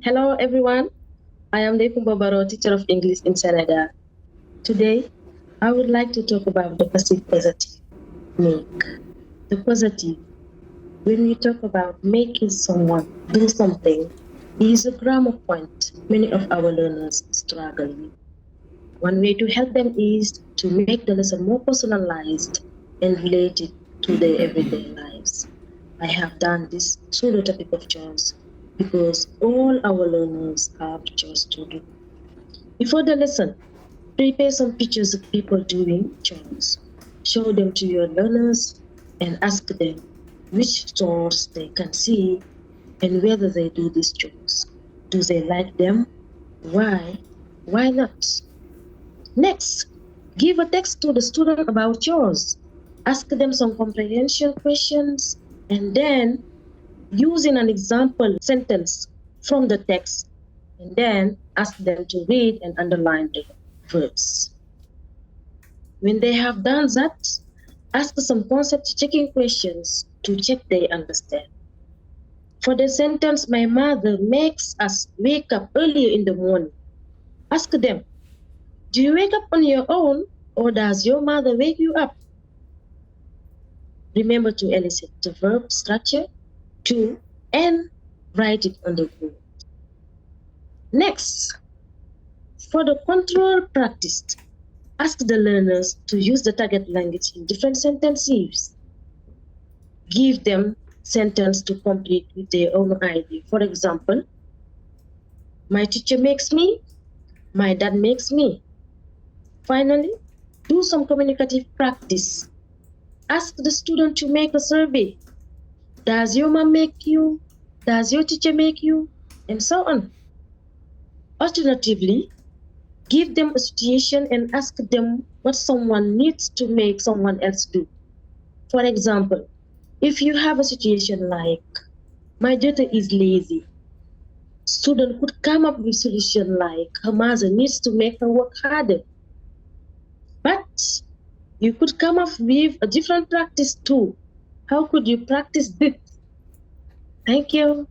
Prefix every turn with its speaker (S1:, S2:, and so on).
S1: Hello, everyone. I am Ndeye Coumba Barro, teacher of English in Senegal. Today, I would like to talk about the passive causative, make. The causative, when we talk about making someone do something, is a grammar point many of our learners struggle with. One way to help them is to make the lesson more personalized and related to their everyday lives. I have done this through the topic of chores because all our learners have chores to do. Before the lesson, prepare some pictures of people doing chores. Show them to your learners and ask them which chores they can see and whether they do these chores. Do they like them? Why? Why not? Next, give a text to the student about chores. Ask them some comprehension questions and then using an example sentence from the text and then ask them to read and underline the words. When they have done that, ask some concept checking questions to check they understand. For the sentence, my mother makes us wake up earlier in the morning. Ask them, do you wake up on your own or does your mother wake you up? Remember to elicit the verb structure, to, and write it on the board. Next, for the control practice, ask the learners to use the target language in different sentences. Give them sentence to complete with their own idea. For example, my teacher makes me, my dad makes me. Finally, do some communicative practice. Ask the student to make a survey. Does your mom make you? Does your teacher make you? And so on. Alternatively, give them a situation and ask them what someone needs to make someone else do. For example, if you have a situation like, my daughter is lazy, student could come up with a solution like, her mother needs to make her work harder. But you could come up with a different practice too. How could you practice this? Thank you.